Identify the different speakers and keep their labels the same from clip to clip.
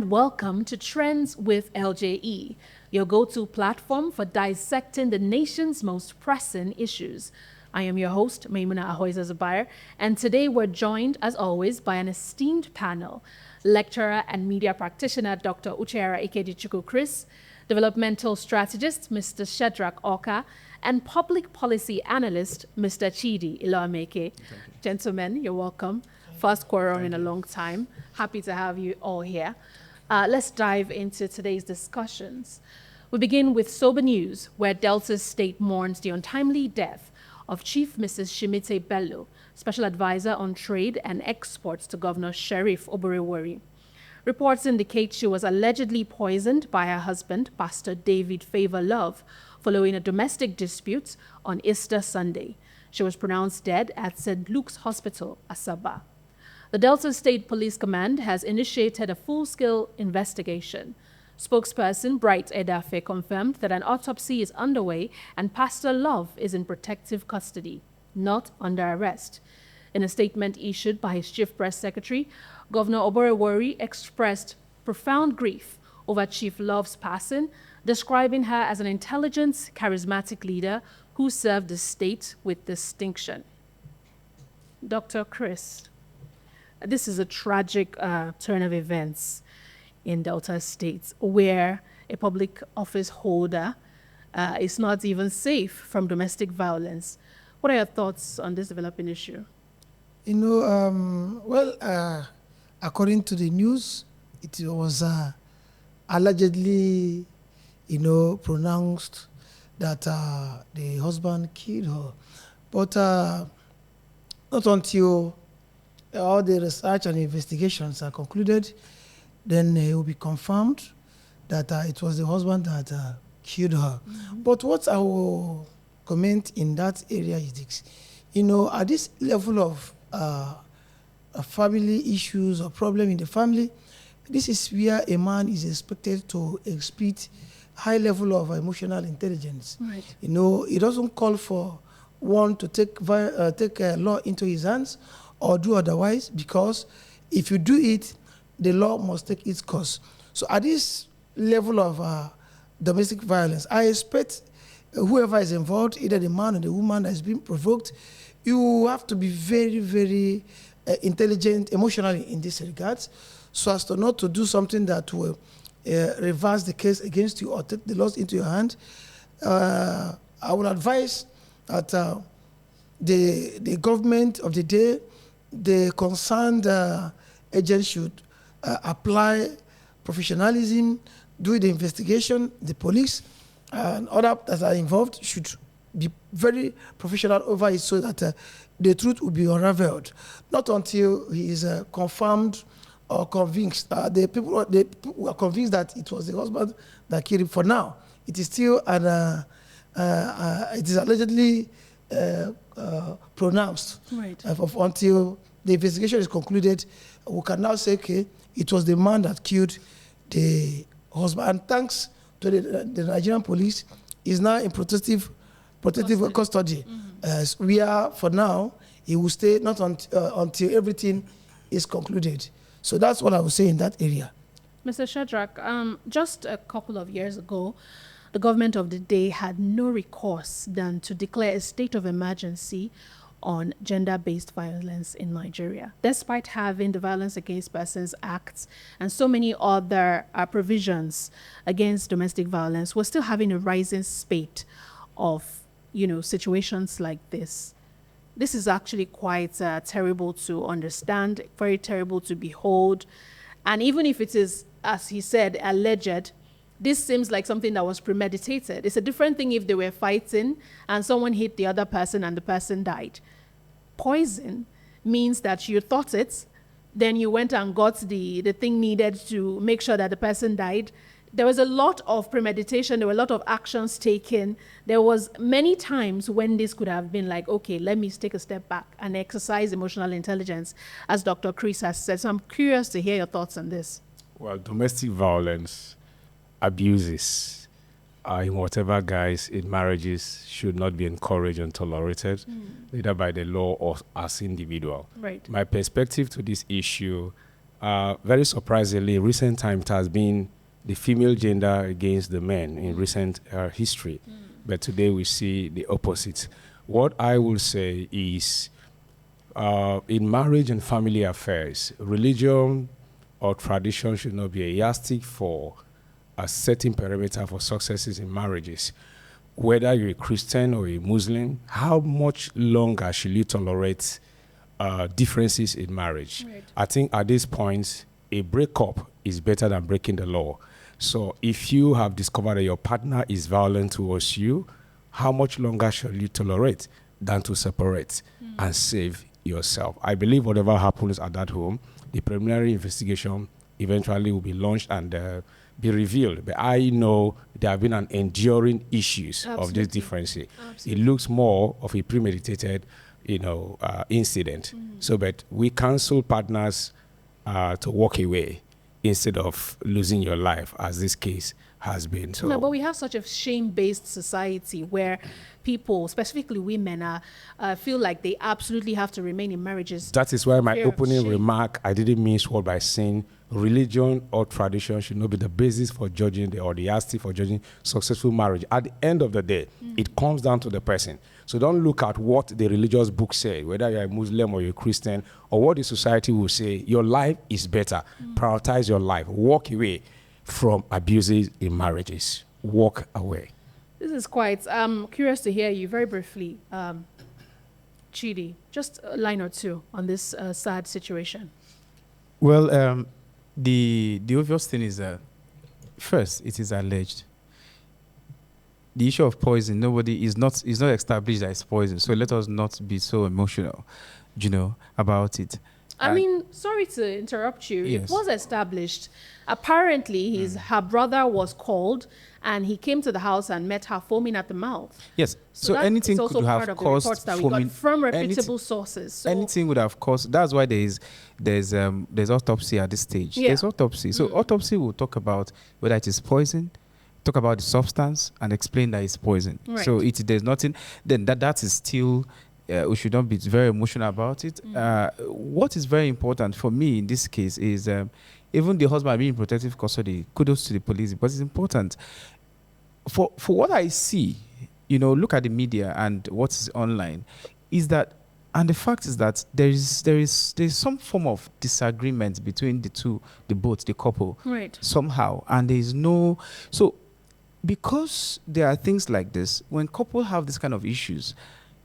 Speaker 1: and welcome to Trends with LJE, your go-to platform for dissecting the nation's most pressing issues. I am your host, Maimuna Ahoiza Zubair, and today we're joined, as always, by an esteemed panel, lecturer and media practitioner Dr. Uchera Ikedichukwu Chris, developmental strategist Mr. Shadrach Oka, and public policy analyst Mr. Chidi Iloameke. Gentlemen, you're welcome. First quorum in a long time. Happy to have you all here. Let's dive into today's discussions. We begin with sober news, where Delta State mourns the untimely death of Chief Mrs. Shimite Bello, Special Advisor on Trade and Exports to Governor Sheriff Oborewori. Reports indicate she was allegedly poisoned by her husband, Pastor David Favor Love, following a domestic dispute on Easter Sunday. She was pronounced dead at St. Luke's Hospital, Asaba. The Delta State Police Command has initiated a full-scale investigation. Spokesperson Bright Edafe confirmed that an autopsy is underway and Pastor Love is in protective custody, not under arrest. In a statement issued by his chief press secretary, Governor Oborewori expressed profound grief over Chief Love's passing, describing her as an intelligent, charismatic leader who served the state with distinction. Dr. Chris, this is a tragic turn of events in Delta State, where a public office holder is not even safe from domestic violence. What are your thoughts on this developing issue?
Speaker 2: According to the news, it was allegedly, pronounced that the husband killed her. But not until all the research and investigations are concluded, then it will be confirmed that it was the husband that killed her. Mm-hmm. But what I will comment in that area is this. At this level of family issues or problem in the family, this is where a man is expected to exhibit high level of emotional intelligence.
Speaker 1: Right.
Speaker 2: It doesn't call for one to take law into his hands or do otherwise, because if you do it, the law must take its course. So at this level of domestic violence, I expect whoever is involved, either the man or the woman that is being provoked, you have to be very, very intelligent emotionally in this regard, so as to not to do something that will reverse the case against you or take the laws into your hand. I would advise that the government of the day, the concerned agents should apply professionalism, do the investigation. The police and others that are involved should be very professional over it, so that the truth will be unraveled. Not until he is confirmed or convinced. The people are convinced that it was the husband that killed him. For now, it is still it is allegedly pronounced.
Speaker 1: Right.
Speaker 2: Until the investigation is concluded, we can now say, okay, it was the man that killed the husband. And thanks to the Nigerian police, is now in protective custody. Mm-hmm. We are, for now, he will stay not until everything is concluded. So that's what I would say in that area.
Speaker 1: Mr. Shadrach, just a couple of years ago, the government of the day had no recourse than to declare a state of emergency on gender-based violence in Nigeria. Despite having the Violence Against Persons Act and so many other provisions against domestic violence, we're still having a rising spate of, situations like this. This is actually quite terrible to understand, very terrible to behold. And even if it is, as he said, alleged, this seems like something that was premeditated. It's a different thing if they were fighting and someone hit the other person and the person died. Poison means that you thought it, then you went and got the thing needed to make sure that the person died. There was a lot of premeditation. There were a lot of actions taken. There was many times when this could have been like, okay, let me take a step back and exercise emotional intelligence, as Dr. Chris has said. So I'm curious to hear your thoughts on this.
Speaker 3: Well, domestic violence, abuses, in whatever guise in marriages should not be encouraged and tolerated, either by the law or as individual.
Speaker 1: Right.
Speaker 3: My perspective to this issue Very surprisingly, in recent time, it has been the female gender against the men in recent history. But today we see the opposite. What I will say is, in marriage and family affairs, religion or tradition should not be a yardstick for a certain parameter for successes in marriages. Whether you're a Christian or a Muslim, how much longer should you tolerate differences in marriage?
Speaker 1: Right.
Speaker 3: I think at this point, a breakup is better than breaking the law. So if you have discovered that your partner is violent towards you, how much longer shall you tolerate than to separate and save yourself? I believe whatever happens at that home, the preliminary investigation eventually will be launched and be revealed. But I know there have been an enduring issues of this difference. It looks more of a premeditated, incident. So, but we counsel partners to walk away instead of losing your life, as this case has been. So,
Speaker 1: no, but we have such a shame-based society where people, specifically women, feel like they absolutely have to remain in marriages.
Speaker 3: That is why my
Speaker 1: Fear of
Speaker 3: opening
Speaker 1: shame.
Speaker 3: remark, I didn't mean what by saying religion or tradition should not be the basis for judging or the yardstick for judging successful marriage. At the end of the day, it comes down to the person. So don't look at what the religious book say, whether you're a Muslim or you're a Christian, or what the society will say. Your life is better. Prioritize your life. Walk away from abuses in marriages. Walk away.
Speaker 1: This is quite, I'm curious to hear you very briefly, Chidi, just a line or two on this sad situation.
Speaker 4: Well, the obvious thing is that, first, it is alleged. The issue of poison, nobody is not established that it's poison. So let us not be so emotional, about it.
Speaker 1: I mean, sorry to interrupt you.
Speaker 4: Yes.
Speaker 1: It was established. Apparently, her brother was called, and he came to the house and met her foaming at the mouth.
Speaker 4: Yes. So
Speaker 1: that
Speaker 4: anything
Speaker 1: is also
Speaker 4: could
Speaker 1: part
Speaker 4: have
Speaker 1: of the reports
Speaker 4: caused
Speaker 1: that we got
Speaker 4: foaming.
Speaker 1: from reputable sources. So
Speaker 4: Anything would have caused. That's why there's autopsy at this stage.
Speaker 1: Yeah.
Speaker 4: There's autopsy. So autopsy will talk about whether it is poison, talk about the substance, and explain that it's poison.
Speaker 1: Right.
Speaker 4: So there's nothing. Then that is still. We should not be very emotional about it. What is very important for me in this case is even the husband being in protective custody. Kudos to the police, because it's important. For what I see, look at the media and what's online, is that, and the fact is that there's some form of disagreement between the couple,
Speaker 1: right.
Speaker 4: somehow, and there is no. So because there are things like this, when couples have this kind of issues,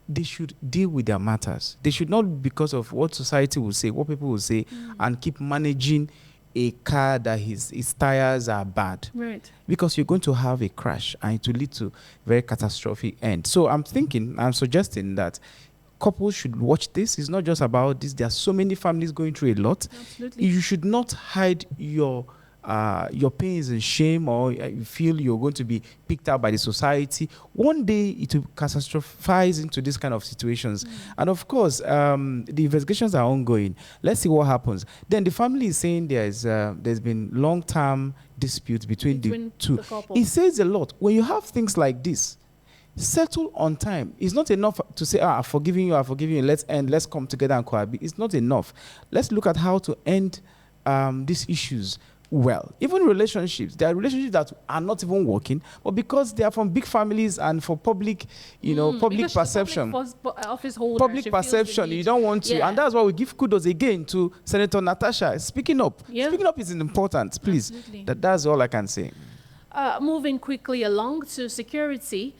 Speaker 4: they should deal with their matters. They should not, because of what society will say, what people will say, and keep managing a car that his tires are bad.
Speaker 1: Right.
Speaker 4: Because you're going to have a crash and it will lead to very catastrophic end. So I'm suggesting that couples should watch this. It's not just about this. There are so many families going through a lot.
Speaker 1: Absolutely.
Speaker 4: You should not hide your pains and shame, or you feel you're going to be picked out by the society. One day it will catastrophize into this kind of situations. And of course, the investigations are ongoing. Let's see what happens. Then the family is saying there's been long-term disputes between the two.
Speaker 1: the couple.
Speaker 4: It says a lot. When you have things like this, settle on time. It's not enough to say, I've forgiven you, let's come together and cohabit. It's not enough. Let's look at how to end these issues well. Even relationships, there are relationships that are not even working, but because they are from big families and for public, public perception.
Speaker 1: Office holder,
Speaker 4: Public
Speaker 1: she feels the
Speaker 4: perception,
Speaker 1: need.
Speaker 4: you don't want to.
Speaker 1: Yeah.
Speaker 4: And that's why we give kudos again to Senator Natasha. Speaking up.
Speaker 1: Yeah.
Speaker 4: Speaking up is important, please.
Speaker 1: Absolutely.
Speaker 4: That's all I can say.
Speaker 1: Moving quickly along to security,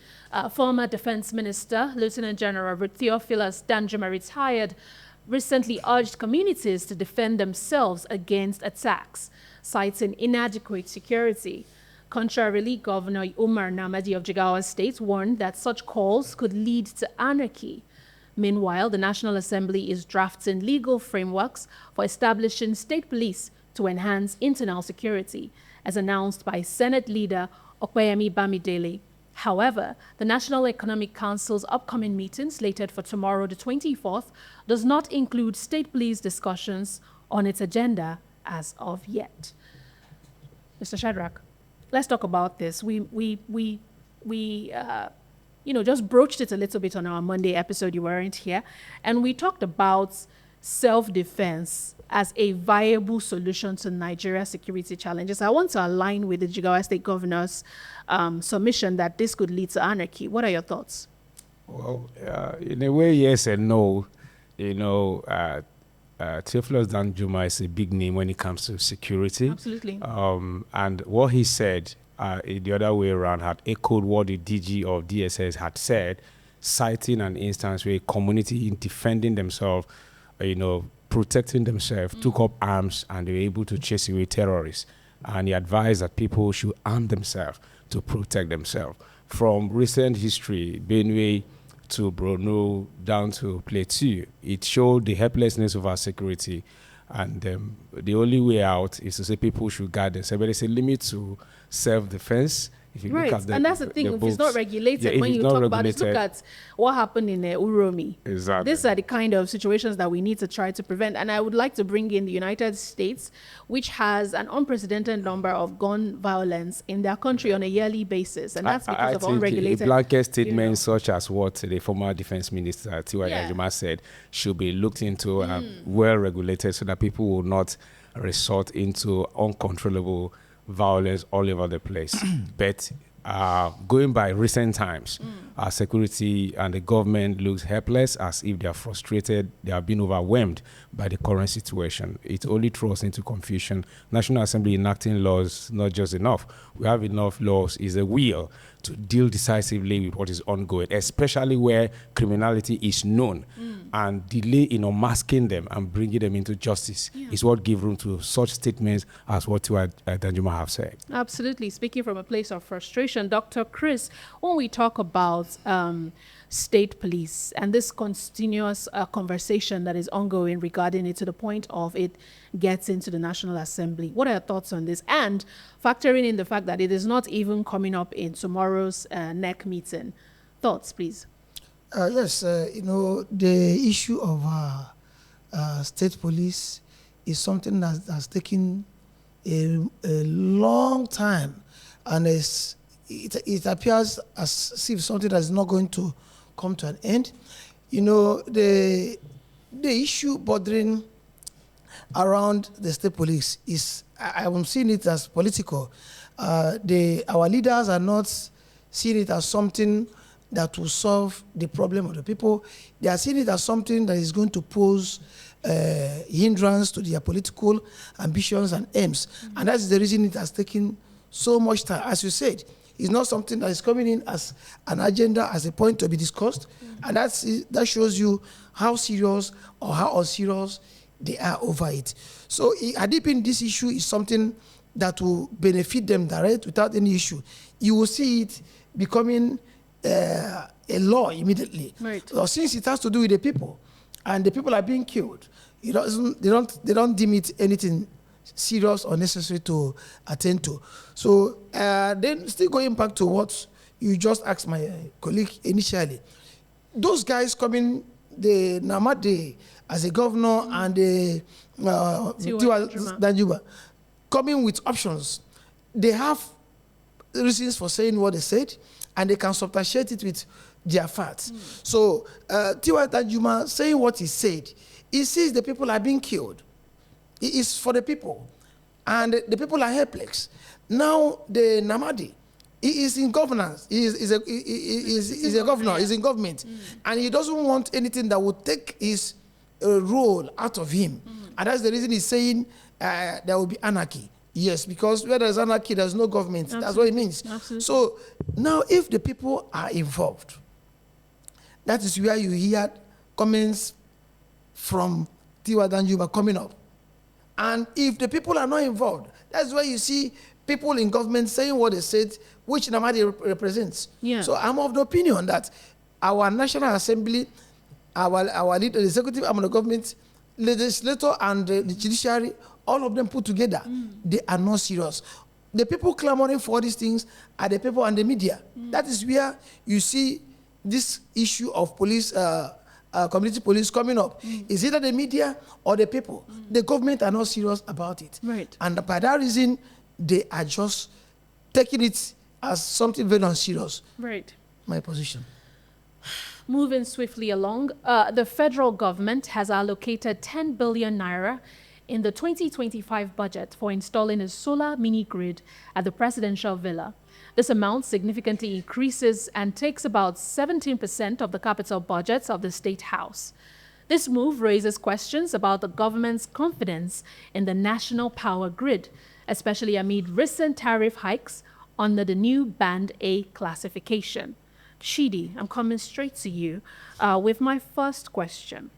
Speaker 1: former Defense Minister, Lieutenant General Theophilus Danjuma, retired, recently urged communities to defend themselves against attacks, citing inadequate security. Contrarily, Governor Umar Namadi of Jigawa State warned that such calls could lead to anarchy. Meanwhile, the National Assembly is drafting legal frameworks for establishing state police to enhance internal security, as announced by Senate leader Okweyemi Bamidele. However, the National Economic Council's upcoming meeting, slated for tomorrow, the 24th, does not include state police discussions on its agenda as of yet. Mr. Shadrach, let's talk about this. We just broached it a little bit on our Monday episode. You weren't here, and we talked about self-defense as a viable solution to Nigeria's security challenges. I want to align with the Jigawa State Governor's submission that this could lead to anarchy. What are your thoughts?
Speaker 3: Well, in a way, yes and no. Theophilus Danjuma is a big name when it comes to security.
Speaker 1: Absolutely.
Speaker 3: And what he said the other way around had echoed what the DG of DSS had said, citing an instance where a community in defending themselves, protecting themselves, took up arms and they were able to chase away terrorists. And he advised that people should arm themselves to protect themselves. From recent history, Benue to Borno down to Plateau, it showed the helplessness of our security. And the only way out is to say people should guard themselves. But there's a limit to self-defense. If you look at
Speaker 1: and that's the thing. If it's not regulated, when you talk about it, look at what happened in Uromi.
Speaker 3: Exactly.
Speaker 1: These are the kind of situations that we need to try to prevent. And I would like to bring in the United States, which has an unprecedented number of gun violence in their country on a yearly basis. And that's because of unregulated.
Speaker 3: A blanket statement such as what the former defense minister, T.Y. Danjuma, said should be looked into and well regulated so that people will not resort into uncontrollable violence all over the place. But going by recent times, our security and the government looks helpless, as if they are frustrated, they have been overwhelmed by the current situation. It only throws into confusion. National Assembly enacting laws not just enough. We have enough laws is a will to deal decisively with what is ongoing, especially where criminality is known, and delay in unmasking them and bringing them into justice is what gives room to such statements as what Danjuma have said.
Speaker 1: Absolutely. Speaking from a place of frustration, Dr. Chris, when we talk about state police and this continuous conversation that is ongoing regarding it to the point of it gets into the National Assembly, what are your thoughts on this? And factoring in the fact that it is not even coming up in tomorrow's NEC meeting. Thoughts, please.
Speaker 2: Yes, the issue of state police is something that has taken a long time, and it appears as if something that is not going to come to an end. The issue bordering around the state police is, I'm seeing it as political. Our leaders are not seeing it as something that will solve the problem of the people. They are seeing it as something that is going to pose hindrance to their political ambitions and aims. And that's the reason it has taken so much time. As you said, it's not something that is coming in as an agenda, as a point to be discussed. And that shows you how serious or how unserious they are over it. So adopting this issue is something that will benefit them direct without any issue. You will see it becoming a law immediately.
Speaker 1: Right.
Speaker 2: So since it has to do with the people, and the people are being killed, they don't deem it anything serious or necessary to attend to. So then still going back to what you just asked my colleague initially, those guys coming, the Namade as a governor and the Danjuma coming with options, they have reasons for saying what they said, and they can substantiate it with their facts. So T.Y. Danjuma saying what he said, he sees the people are being killed. It is for the people, and the people are helpless. Now the Namadi, he is in governance. He is a governor. He's in government, and he doesn't want anything that would take his role out of him. And that's the reason he's saying there will be anarchy. Yes, because where there's anarchy, there's no government. Absolutely. That's what it means.
Speaker 1: Absolutely.
Speaker 2: So now, if the people are involved, that is where you hear comments from T.Y. Danjuma coming up. And if the people are not involved, that's where you see people in government saying what they said, which Namadi represents.
Speaker 1: Yeah.
Speaker 2: So I'm of the opinion that our National Assembly, our leader, the executive arm of the government, legislature and the judiciary, all of them put together, they are not serious. The people clamoring for all these things are the people and the media. That is where you see this issue of police, community police coming up. Is either the media or the people. The government are not serious about it.
Speaker 1: Right.
Speaker 2: And by that reason, they are just taking it as something very unserious.
Speaker 1: Right.
Speaker 2: My position.
Speaker 1: Moving swiftly along, the federal government has allocated 10 billion naira in the 2025 budget for installing a solar mini grid at the presidential villa. This amount significantly increases and takes about 17% of the capital budgets of the State House. This move raises questions about the government's confidence in the national power grid, especially amid recent tariff hikes under the new Band A classification. Chidi, I'm coming straight to you with my first question.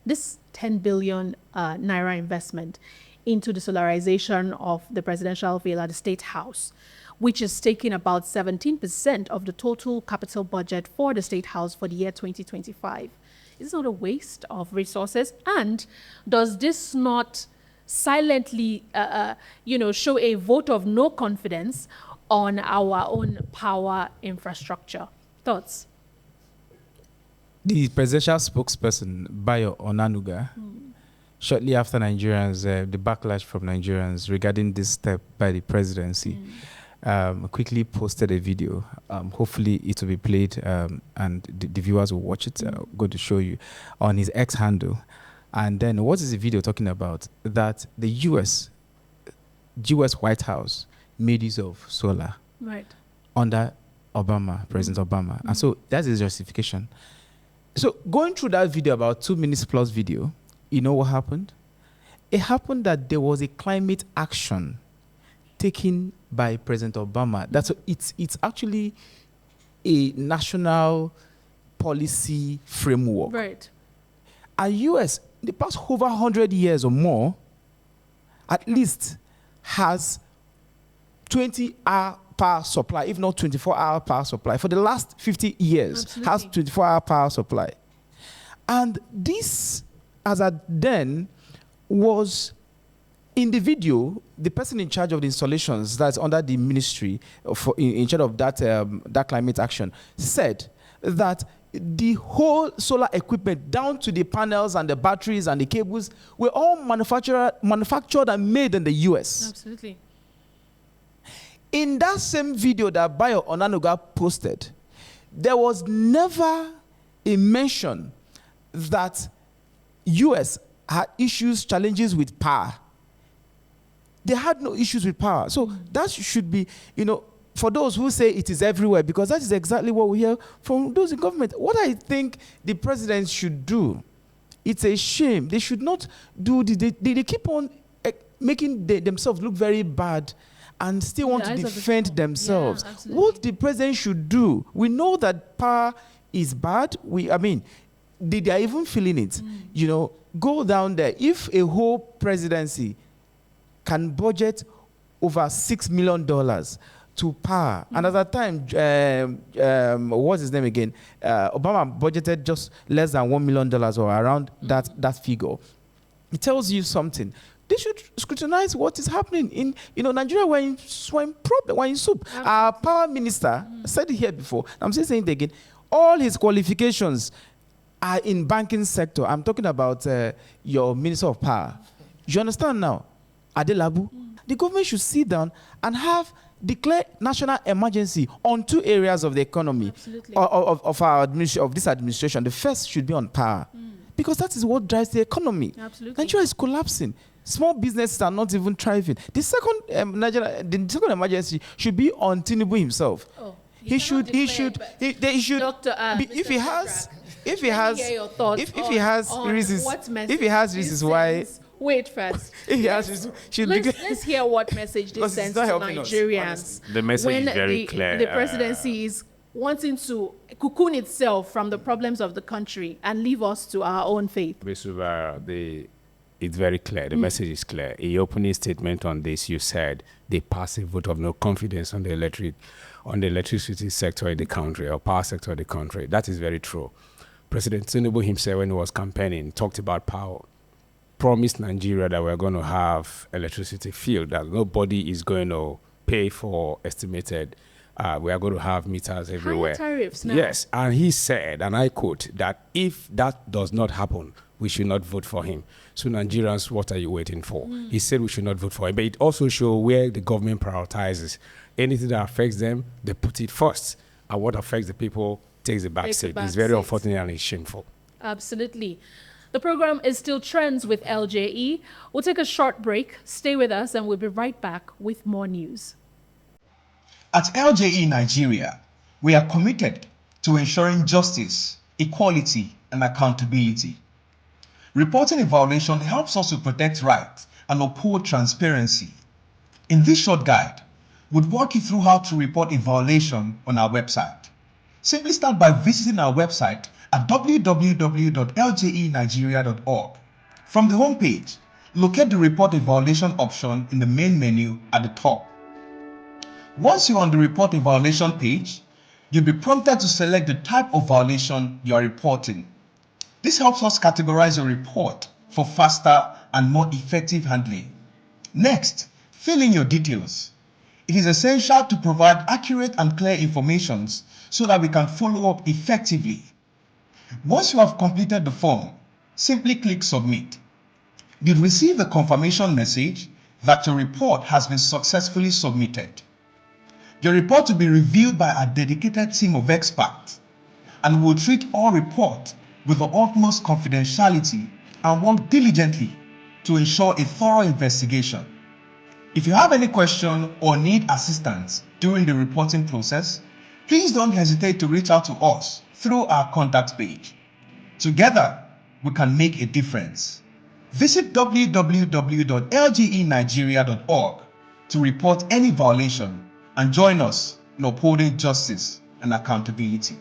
Speaker 1: This 10 billion naira investment into the solarization of the presidential villa, the State House, which is taking about 17% of the total capital budget for the State House for the year 2025. Is this not a waste of resources? And does this not silently, show a vote of no confidence on our own power infrastructure? Thoughts?
Speaker 4: The presidential spokesperson, Bayo Onanuga, shortly after Nigerians, the backlash from Nigerians regarding this step by the presidency, quickly posted a video. Hopefully it will be played and the viewers will watch it. I'm going to show you on his X handle. And then what is the video talking about? That the US White House made use of solar under Obama, President Obama. And so that's his justification. So going through that video, about 2 minutes plus video, you know what happened? It happened that there was a climate action taken by President Obama. It's actually a national policy framework.
Speaker 1: Right.
Speaker 4: And US, in the past over 100 years or more, at least has 20-hour power supply, if not 24-hour power supply. For the last 50 years,
Speaker 1: Absolutely.
Speaker 4: has 24-hour power supply. And this, as at then, was in the video, the person in charge of the installations that's under the ministry, in charge of that climate action, said that the whole solar equipment, down to the panels and the batteries and the cables, were all manufactured and made in the US.
Speaker 1: Absolutely.
Speaker 4: In that same video that Bayo Onanuga posted, there was never a mention that US had challenges with power. They had no issues with power. So that should be, for those who say it is everywhere, because that is exactly what we hear from those in government. What I think the president should do, it's a shame. They should not do they keep on making themselves look very bad and still want to defend themselves.
Speaker 1: Yeah,
Speaker 4: what the president should do, we know that power is bad. They are even feeling it. Go down there. If a whole presidency can budget over $6 million to power, and at that time, what's his name again? Obama budgeted just less than $1 million or around that figure. It tells you something. They should scrutinize what is happening in Nigeria. We're in soup. Our power minister said it here before. I'm still saying it again. All his qualifications are in banking sector. I'm talking about your minister of power. You understand now? Adelabu. The government should sit down and declare national emergency on 2 areas of the economy of this administration. The first should be on power, because that is what drives the economy.
Speaker 1: Absolutely.
Speaker 4: Nigeria is collapsing. Small businesses are not even thriving. The second emergency should be on Tinubu himself.
Speaker 1: Oh,
Speaker 4: He should.
Speaker 1: Dr.
Speaker 4: If he has reasons why.
Speaker 1: Wait first. Let's hear what message this sends to Nigerians.
Speaker 3: The message is very clear.
Speaker 1: The presidency is wanting to cocoon itself from the problems of the country and leave us to our own fate.
Speaker 3: It's very clear. The message is clear. In your opening statement on this, you said they pass a vote of no confidence on the electricity sector in the country, or power sector of the country. That is very true. President Tinubu himself, when he was campaigning, talked about power, promised Nigeria that we're going to have electricity field, that nobody is going to pay for estimated. We are going to have meters everywhere.
Speaker 1: Higher tariffs now.
Speaker 3: Yes, and he said, and I quote, that if that does not happen, we should not vote for him. So Nigerians, what are you waiting for? He said we should not vote for him. But it also shows where the government prioritizes. Anything that affects them, they put it first. And what affects the people, takes the back
Speaker 1: Takes the
Speaker 3: seat.
Speaker 1: back
Speaker 3: It's very
Speaker 1: seat.
Speaker 3: unfortunate and it's shameful.
Speaker 1: Absolutely. The program is still Trends with LJE. We'll take a short break. Stay with us and we'll be right back with more news.
Speaker 5: At LJE Nigeria, we are committed to ensuring justice, equality, and accountability. Reporting a violation helps us to protect rights and uphold transparency. In this short guide, we'll walk you through how to report a violation on our website. Simply start by visiting our website at www.ljenigeria.org. From the home page, locate the Report a Violation option in the main menu at the top. Once you're on the Report a Violation page, you'll be prompted to select the type of violation you are reporting. This helps us categorize your report for faster and more effective handling. Next, fill in your details. It is essential to provide accurate and clear information so that we can follow up effectively. Once you have completed the form, simply click Submit. You'll receive a confirmation message that your report has been successfully submitted. Your report will be reviewed by a dedicated team of experts and will treat all reports with the utmost confidentiality and work diligently to ensure a thorough investigation. If you have any question or need assistance during the reporting process, please don't hesitate to reach out to us through our contact page. Together, we can make a difference. Visit www.ljenigeria.org to report any violation and join us in upholding justice and accountability.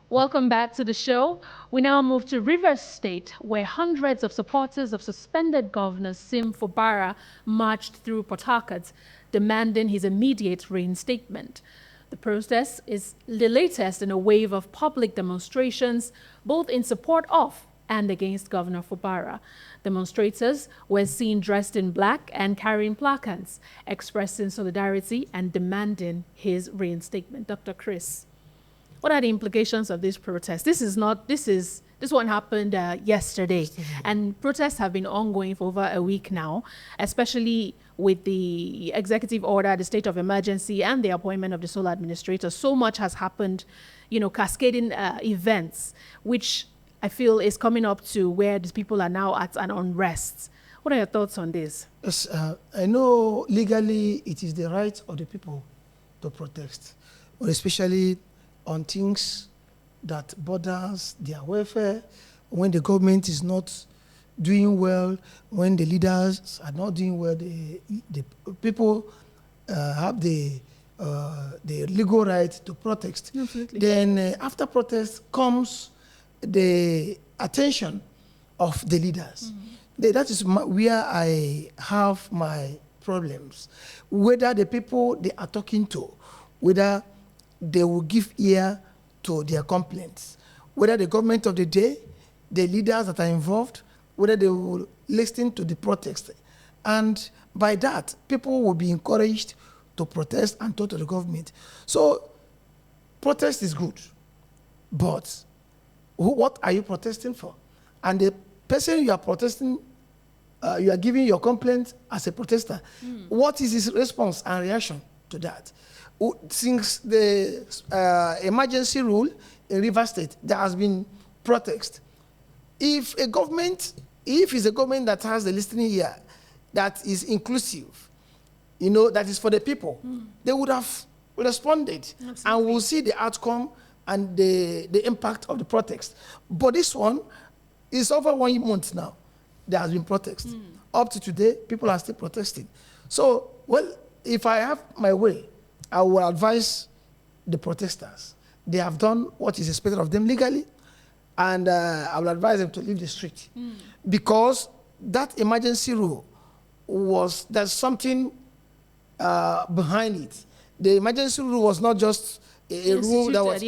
Speaker 1: Welcome back to the show. We now move to Rivers State, where hundreds of supporters of suspended Governor Sim Fubara marched through Port Harcourt, demanding his immediate reinstatement. The protest is the latest in a wave of public demonstrations, both in support of and against Governor Fubara. Demonstrators were seen dressed in black and carrying placards, expressing solidarity and demanding his reinstatement. Dr. Chris, what are the implications of this protest? This one happened yesterday, and protests have been ongoing for over a week now, especially with the executive order, the state of emergency, and the appointment of the sole administrator. So much has happened, cascading events, which I feel is coming up to where these people are now at an unrest. What are your thoughts on this?
Speaker 2: Yes, I know legally it is the right of the people to protest, but especially on things that borders their welfare, when the government is not doing well, when the leaders are not doing well, the people have the legal right to protest.
Speaker 1: Absolutely.
Speaker 2: Then after protest comes the attention of the leaders. That is where I have my problems. Whether the people they are talking to, whether they will give ear to their complaints, whether the government of the day, the leaders that are involved, whether they will listen to the protest. And by that, people will be encouraged to protest and talk to the government. So protest is good, but what are you protesting for? And the person you are protesting, you are giving your complaint as a protester. What is his response and reaction to that? Since the emergency rule in Rivers State, there has been protest. If it's a government that has the listening ear, that is inclusive, that is for the people, they would have responded. Absolutely. And we'll see the outcome and the impact of the protest. But this one is over 1 month now. There has been protest. Up to today, people are still protesting. So, if I have my way, I will advise the protesters. They have done what is expected of them legally, and I will advise them to leave the street. Because that emergency rule there's something behind it. The emergency rule was not just a rule that was,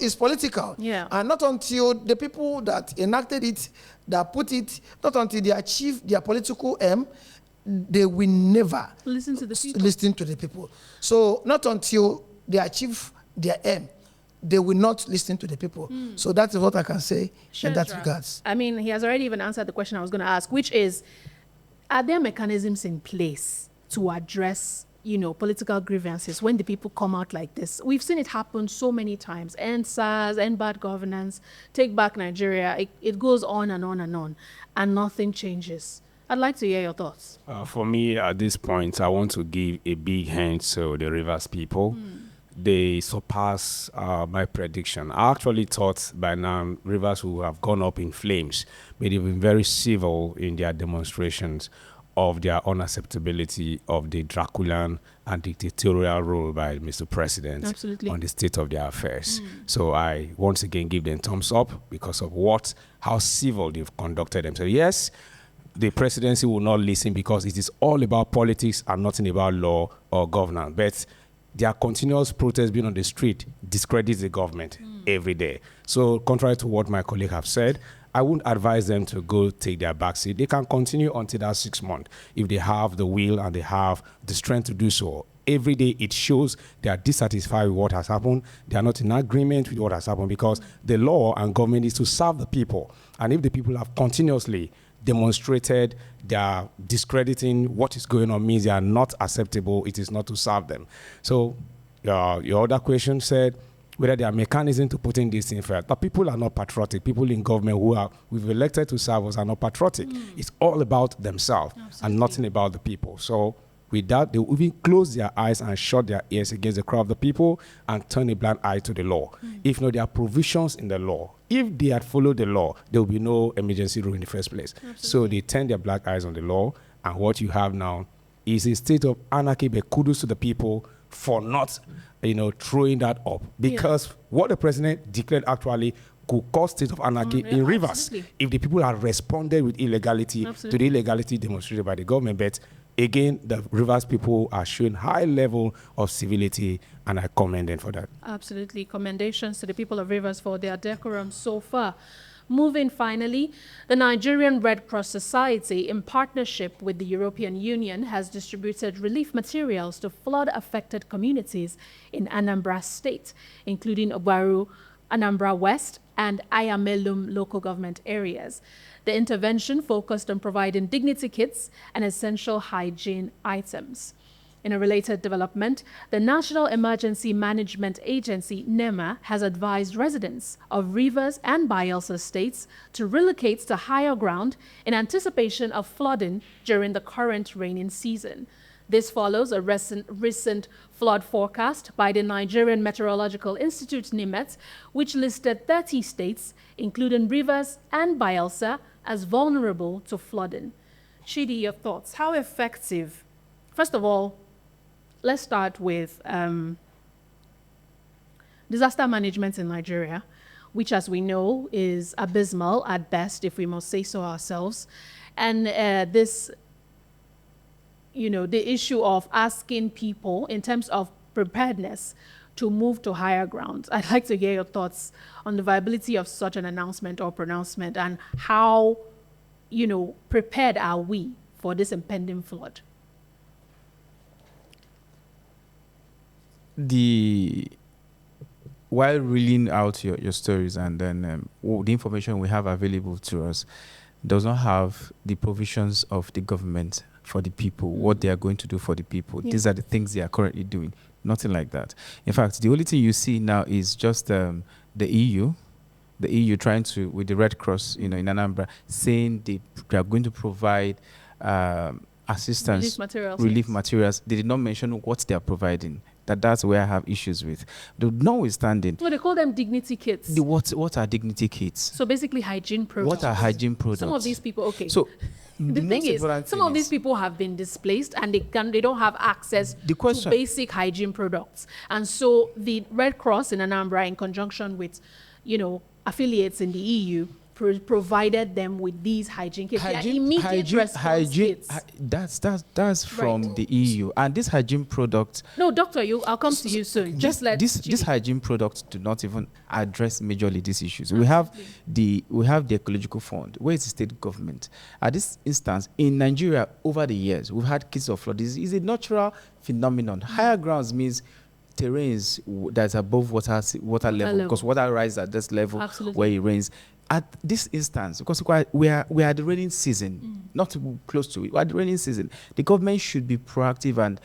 Speaker 2: it's political.
Speaker 1: Yeah.
Speaker 2: And not until the people that enacted it, that put it, not until they achieve their political aim, they will never
Speaker 1: listen to the people.
Speaker 2: So not until they achieve their aim, they will not listen to the people. So that is what I can say in that regards.
Speaker 1: I mean, he has already even answered the question I was going to ask, which is, are there mechanisms in place to address, political grievances when the people come out like this? We've seen it happen so many times. End SARS, end bad governance, take back Nigeria. It goes on and on and on, and nothing changes. I'd like to hear your thoughts.
Speaker 3: For me, at this point, I want to give a big hand to the Rivers people. They surpass my prediction. I actually thought by now Rivers would have gone up in flames, but they've been very civil in their demonstrations of their unacceptability of the Draculan and dictatorial rule by Mr. President
Speaker 1: Absolutely.
Speaker 3: on the state of their affairs. So I once again give them thumbs up because of how civil they've conducted themselves. Yes, the presidency will not listen because it is all about politics and nothing about law or governance. But their continuous protest being on the street discredits the government every day. So contrary to what my colleague have said, I wouldn't advise them to go take their backseat. They can continue until that 6 months if they have the will and they have the strength to do so. Every day it shows they are dissatisfied with what has happened. They are not in agreement with what has happened because the law and government is to serve the people. And if the people have continuously demonstrated they are discrediting what is going on, means they are not acceptable, it is not to serve them. So your other question said whether there are mechanisms to put in this in fact. But people are not patriotic. People in government we've elected to serve us are not patriotic. It's all about themselves and nothing about the people. So with that, they will even close their eyes and shut their ears against the crowd of the people and turn a blind eye to the law. If not, there are provisions in the law. If they had followed the law, there will be no emergency rule in the first place. So they turn their black eyes on the law, and what you have now is a state of anarchy, but kudos to the people for not, throwing that up. Because what the president declared actually could cause state of anarchy in Rivers
Speaker 1: Absolutely.
Speaker 3: if the people had responded with illegality to the illegality demonstrated by the government. But again, the Rivers people are showing high level of civility, and I commend them for that.
Speaker 1: Absolutely. Commendations to the people of Rivers for their decorum so far. Moving finally, the Nigerian Red Cross Society, in partnership with the European Union, has distributed relief materials to flood-affected communities in Anambra State, including Obaru, Anambra West, and Ayamelum local government areas. The intervention focused on providing dignity kits and essential hygiene items. In a related development, the National Emergency Management Agency, NEMA, has advised residents of Rivers and Bayelsa states to relocate to higher ground in anticipation of flooding during the current raining season. This follows a recent flood forecast by the Nigerian Meteorological Institute, NIMET, which listed 30 states, including Rivers and Bayelsa, as vulnerable to flooding. Chidi, your thoughts? How effective? First of all, let's start with disaster management in Nigeria, which, as we know, is abysmal at best, if we must say so ourselves. And the issue of asking people in terms of preparedness to move to higher ground. I'd like to hear your thoughts on the viability of such an announcement or pronouncement and how, prepared are we for this impending flood?
Speaker 4: While reading out your stories and then the information we have available to us does not have the provisions of the government for the people, what they are going to do for the people.
Speaker 1: Yeah.
Speaker 4: These are the things they are currently doing. Nothing like that. In fact, the only thing you see now is just the EU trying to, with the Red Cross, in Anambra, saying they are going to provide assistance, relief materials. They did not mention what they are providing. That's where I have issues with. Notwithstanding.
Speaker 1: So they call them dignity kits.
Speaker 4: What are dignity kits?
Speaker 1: So basically hygiene products.
Speaker 4: What are hygiene products?
Speaker 1: Some of these people, okay.
Speaker 4: So
Speaker 1: the thing is, some of these people have been displaced and they don't have access to basic hygiene products. And so the Red Cross in Anambra, in conjunction with, affiliates in the EU, provided them with these hygiene kits. Immediate response kits.
Speaker 4: That's from the EU. And this hygiene product...
Speaker 1: No, doctor, I'll come to you soon. Just let
Speaker 4: this hygiene products do not even address majorly these issues. We have the ecological fund, where is the state government. At this instance, in Nigeria, over the years, we've had cases of flood. This is a natural phenomenon. Higher grounds means terrains that's above water level, because water rises at this level where it rains. at this instance, because we are at the rainy season, not close to it, we're at the rainy season, the government should be proactive, and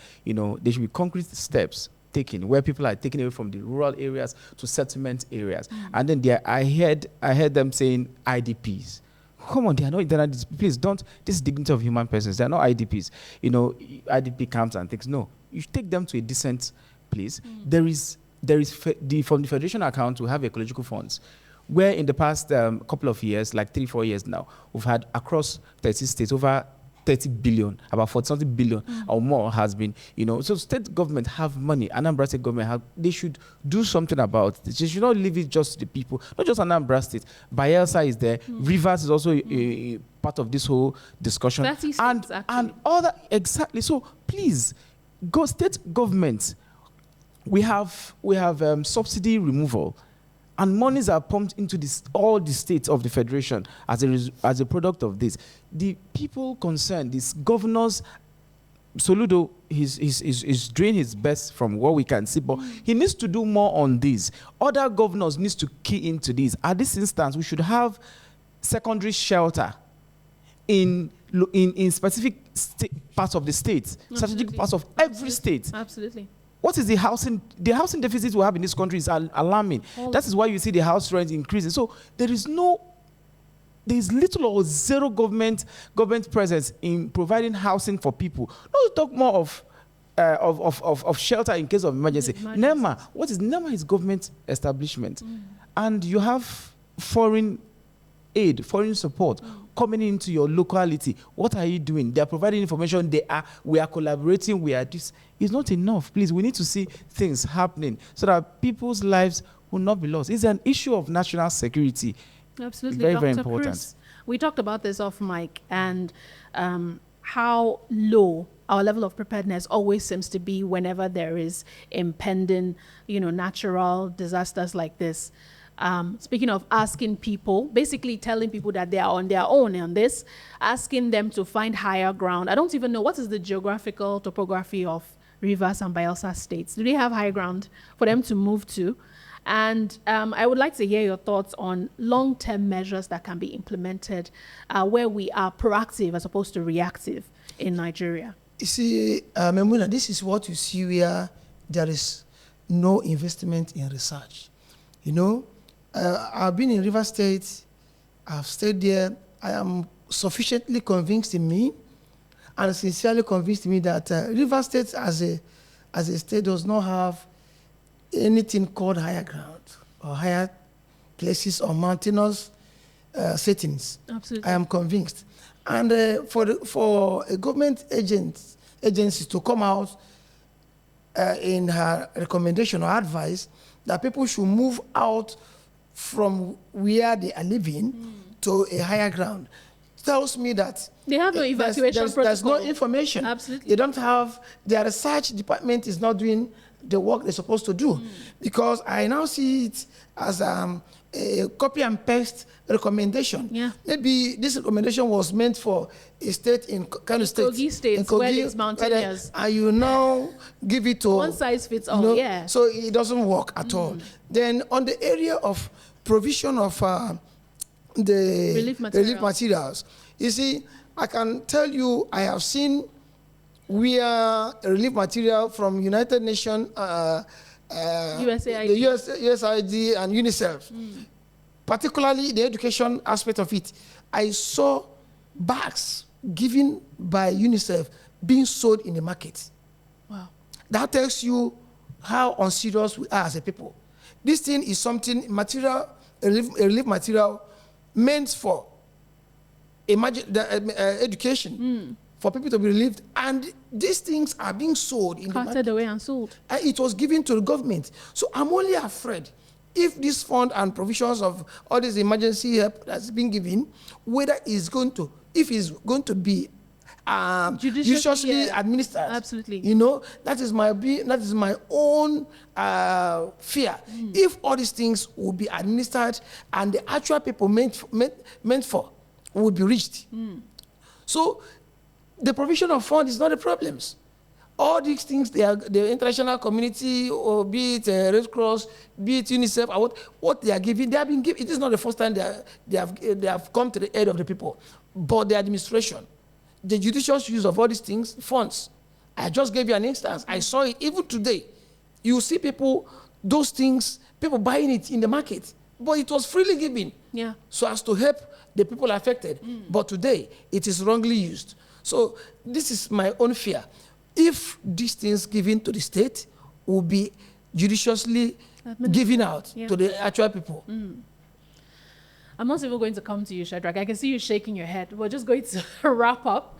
Speaker 4: there should be concrete steps taken where people are taken away from the rural areas to settlement areas. And then I heard them saying IDPs. Come on, they are not internal. Please don't. This is dignity of human persons. They are not IDPs. IDP camps and things. No, you take them to a decent place. There is from the federation account, we have ecological funds, where in the past couple of years, like 3-4 years now, we've had across 30 states over 30 billion, about 40-something billion or more has been, so state government have money, Anambra state government they should do something about it. They should not leave it just to the people, not just Anambra state. Bayelsa is there, Rivers is also a part of this whole discussion. And other, exactly. So please, state government, we have subsidy removal, and monies are pumped into all the states of the federation as a product of this. The people concerned, these governors, Soludo, he's doing his best from what we can see, but he needs to do more on this. Other governors needs to key into this. At this instance, we should have secondary shelter in specific parts of the state, strategic parts of every state.
Speaker 1: Absolutely.
Speaker 4: What is the housing deficit we have in this country is alarming. That is why you see the house rent increasing. So there is little or zero government presence in providing housing for people. Not to talk more of shelter in case of emergency. NEMA, what is NEMA? Is government establishment, and you have foreign aid, foreign support coming into your locality. What are you doing? They are providing information. We are collaborating. We are this. It's not enough. Please, we need to see things happening so that people's lives will not be lost. It's an issue of national security.
Speaker 1: Absolutely.
Speaker 4: Very,
Speaker 1: Dr.
Speaker 4: very important.
Speaker 1: Chris, we talked about this off mic, and how low our level of preparedness always seems to be whenever there is impending, natural disasters like this. Speaking of asking people, basically telling people that they are on their own on this, asking them to find higher ground. I don't even know what is the geographical topography of Rivers and Bayelsa states. Do they have high ground for them to move to? And I would like to hear your thoughts on long-term measures that can be implemented where we are proactive as opposed to reactive in Nigeria.
Speaker 2: You see, Memuna, this is what you see where there is no investment in research. I've been in River State, I've stayed there. I am sufficiently convinced in me and sincerely convinced in me that River State as a state does not have anything called higher ground or higher places or mountainous settings.
Speaker 1: Absolutely.
Speaker 2: I am convinced. And for a government agency to come out in her recommendation or advice that people should move out from where they are living to a higher ground, tells me that
Speaker 1: they have no evacuation protocol.
Speaker 2: There's no information.
Speaker 1: Absolutely.
Speaker 2: They don't have, their research department is not doing the work they're supposed to do. Because I now see it as a copy and paste recommendation.
Speaker 1: Yeah.
Speaker 2: Maybe this recommendation was meant for a state in Kano State.
Speaker 1: Kogi State, where it's mountainous.
Speaker 2: And you now give it to...
Speaker 1: One size fits all, yeah.
Speaker 2: So it doesn't work at all. Then on the area of provision of the relief materials, you see, I can tell you, I have seen where relief material from United Nations,
Speaker 1: USAID.
Speaker 2: the USAID and UNICEF, particularly the education aspect of it, I saw bags given by UNICEF being sold in the market.
Speaker 1: Wow.
Speaker 2: That tells you how unserious we are as a people. This thing is something, relief material meant for education, for people to be relieved. And these things are being sold in the market.
Speaker 1: Carted away and sold.
Speaker 2: And it was given to the government. So I'm only afraid if this fund and provisions of all this emergency help that's been given, whether it's going to, if it's going to be judiciously administered.
Speaker 1: Absolutely.
Speaker 2: That is my own fear. If all these things will be administered and the actual people meant for would be reached. So the provision of funds is not a problem. All these things, the international community, or be it Red Cross, be it UNICEF, or what they are giving, they have been given. It is not the first time they have come to the aid of the people, but the administration, the judicious use of all these things, funds. I just gave you an instance. I saw it even today. You see people, those things, people buying it in the market, but it was freely given.
Speaker 1: Yeah.
Speaker 2: So as to help the people affected. But today, it is wrongly used. So this is my own fear. If these things given to the state will be judiciously given out to the actual people.
Speaker 1: I'm not even going to come to you, Shadrach. I can see you shaking your head. We're just going to wrap up.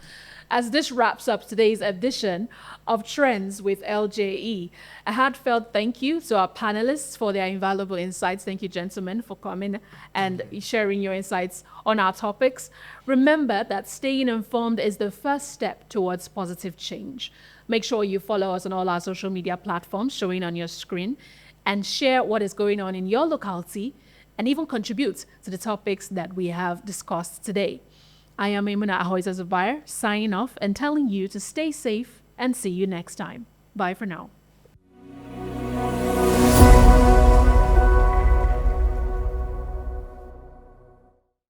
Speaker 1: As this wraps up today's edition of Trends with LJE, a heartfelt thank you to our panelists for their invaluable insights. Thank you, gentlemen, for coming and sharing your insights on our topics. Remember that staying informed is the first step towards positive change. Make sure you follow us on all our social media platforms showing on your screen and share what is going on in your locality and even contribute to the topics that we have discussed today. I am Maimuna Ahoiza Zubair, signing off and telling you to stay safe and see you next time. Bye for now.